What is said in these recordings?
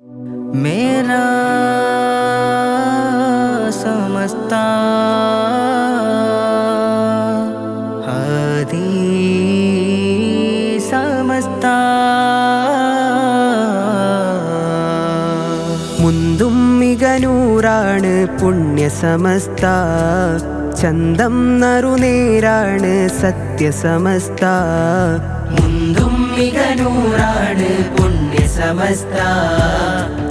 मेरा समझता हादी समझता മുന്തും മികനൂറാണ് പുണ്യസമസ്ത ചന്തം നറുനേരാണ് സത്യസമസ്ത മുന്തും മികനൂറാണ് പുണ്യസമസ്ത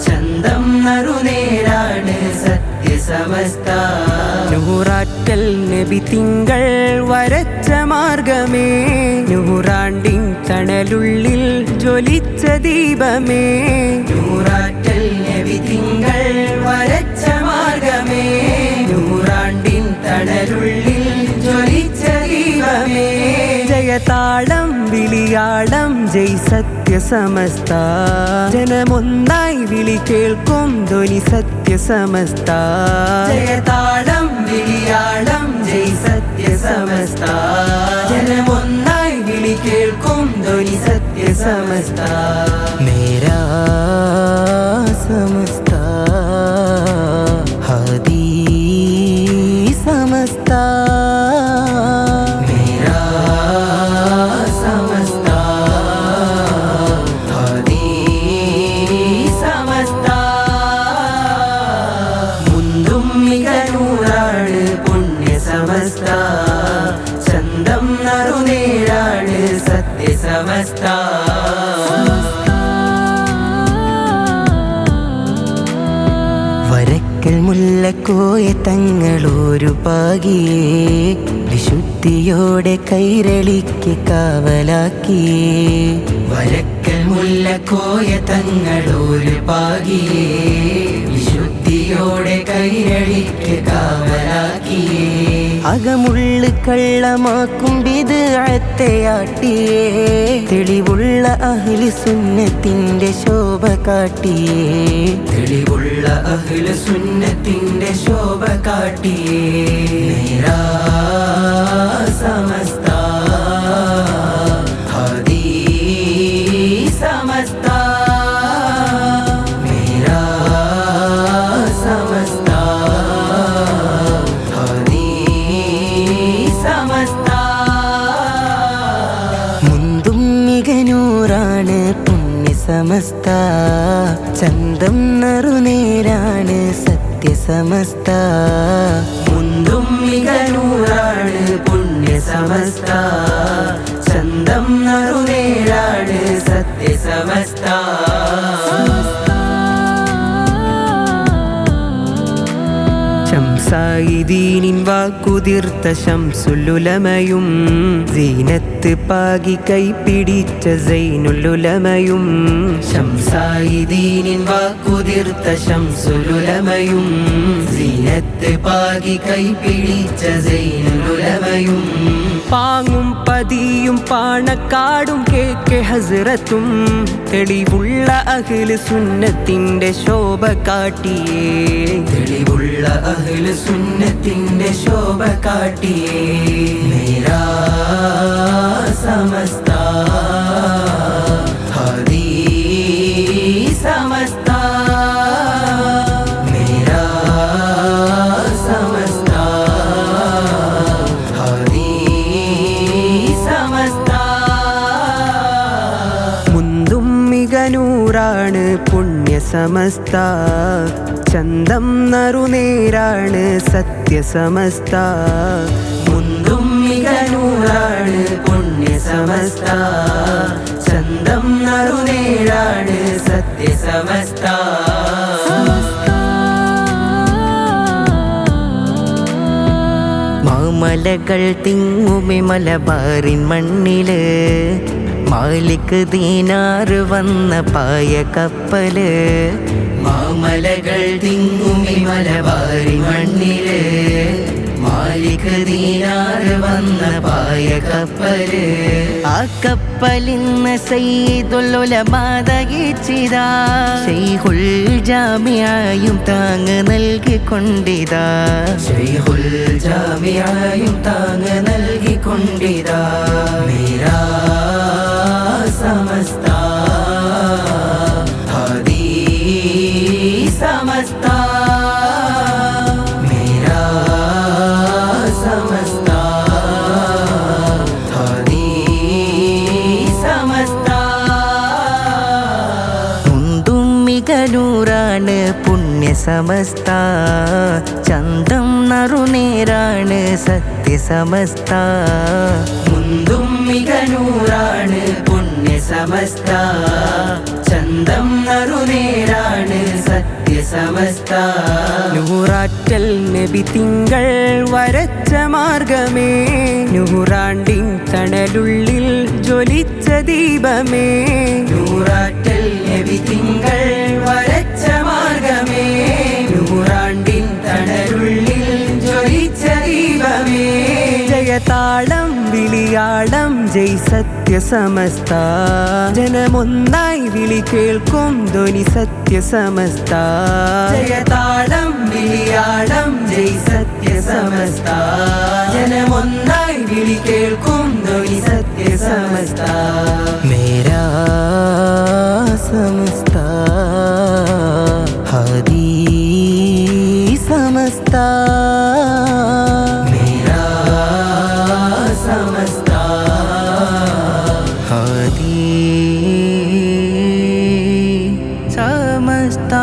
ചന്തം നറുനേരാണ് സത്യസമസ്ത നൂറാറ്റൽ നബി തിങ്കൾ വരച്ച മാർഗമേ നൂറാണ്ടിൻ തണലുള്ളിൽ ജ്വലിച്ച ദീപമേ നൂറാറ്റൽ നബി തിങ്കൾ വരച്ച മാർഗമേ നൂറാണ്ടിൻ തണലുള്ളിൽ ജ്വലിച്ച ദീപമേ ജയതാളം വിളിയാളം ജയ് സത്യസമസ്ത ജനമൊന്നായി വിളി കേൾക്കും ധ്വനി സത്യസമസ്ത ജയതാളം വിളിയാളം ജയ് സത്യസമസ്ത ജനമൊന്നായി വിളി കേൾക്കും ധ്വനി സത്യസമസ്ത മേരാ സമസ്ത ഹാദി സമസ്ത സമസ്ത ചന്തം നറുനേരാണ് സത്യസമസ്ത വരക്കൽ മുല്ലക്കോയ തങ്ങളൊരു പാകിയേ വിശുദ്ധിയോടെ കൈരളിക്ക് കാവലാക്കിയേ വരക്കൽ മുല്ലക്കോയ തങ്ങളൊരു പാകിയേ വിശുദ്ധിയോടെ കൈരളിക്ക് കാവലാക്കിയേ അകമുള്ളു കള്ളമാക്കും ബിദ്അത്തയാട്ടിയേ തെളിവുള്ള അഹ്ലു സുന്നത്തിന്റെ ശോഭ കാട്ടിയേ തെളിവുള്ള അഹ്ലു സുന്നത്തിന്റെ ശോഭ കാട്ടിയേ മേരാ സമസ്ത ഹാദി സമസ്ത മേരാ സമസ്ത മുന്തും മികനൂറാണ് പുണ്യസമസ്ത ചന്തം നറുനേരാണ് സത്യസമസ്ത മുന്തും മികനൂറാണ് പുണ്യസമസ്ത ചന്തം നറുനേരാണ് സത്യസമസ്ത ശംസായിദീനിൻ വാക്കുതിർത്ത ശംസുലുലമയും സീനത്ത് പാകി കൈപിടിച്ച സൈനുലുലമയും ശംസായിദീനിൻ വാക്കുതിർത്ത ശംസുലുലമയും സീനത്ത് പാകി കൈപിടിച്ച സൈനുലുലമയും പാങ്ങും പതിയും പാണക്കാടും കേക്കെ ഹസ്രത്തും തെളിവുള്ള അഹ്ലു സുന്നത്തിന്റെ ശോഭ കാട്ടിയേ തെളിവുള്ള അഹ്ലു സുന്നത്തിന്റെ ശോഭ കാട്ടിയേ മേരാ സമസ്ത ഹാദി സമസ്ത മേരാ സമസ്ത ഹാദി സമസ്ത മുന്തും മികനൂറാണ് പുണ്യസമസ്ത ചന്തം നറുനേരാണ് സത്യസമസ്ത മുന്തും മികനൂറാണ് പുണ്യസമസ്ത ചന്തം നറുനേരാണ് സത്യസമസ്ത മാമലകൾ തിങ്ങുമി മലബാറിൻ മണ്ണില് മാലിക് ദീനാറ് വന്ന പായ കപ്പല് മാമലകൾ തിങ്ങുമി മലബാറിൻ മണ്ണില് മാലിക് ദീനാറ് വന്ന പായ കപ്പല് ആ കപ്പലിന്ന് സയ്യിദുൽ ഉലമാ ദഹിച്ചിതാ ശൈഖുൽ ജാമിഅയും താങ്ങ് നൽകിക്കൊണ്ടിതാ ശൈഖുൽ ജാമിഅയും താങ്ങ് നൽകിക്കൊണ്ടിതാ മേരാ സമസ്ത ഹാദി സമസ്ത ഹാദി സമസ്ത മുന്തുമ്മികനൂറാണ് പുണ്യ സമസ്ത ചന്തം നറുനേരാണ് സത്യസമസ്ത മുന്തുമ്മികനൂറാണ് പുണ്യ സമസ്ത ചന്തം നറുനേരാണ് സത്യസമസ്ത നൂറാറ്റൽ നബി തിങ്കൾ വരച്ച മാർഗമേ നൂറാണ്ടിൻ തണലുള്ളിൽ ജ്വലിച്ച ദീപമേ നൂറാറ്റൽ നബി തിങ്കൾ വരച്ച മാർഗമേ നൂറാണ്ടിൻ തണലുള്ളിൽ ജ്വലിച്ച ദീപമേ ജയതാളം വിളിയാളം ജയ് സത്യസമസ്ത ജനമൊന്നായി വിളി കേൾക്കും ധ്വനി സത്യസമസ്ത ജയതാളം വിളിയാളം ജയ് സത്യസമസ്ത ജനമൊന്നായി വിളി കേൾക്കും ധ്വനി സത്യസമസ്ത മേരാ സമസ്ത ഹാദി സമസ്ത മേരാ സമസ്ത ഹാദി സമസ്ത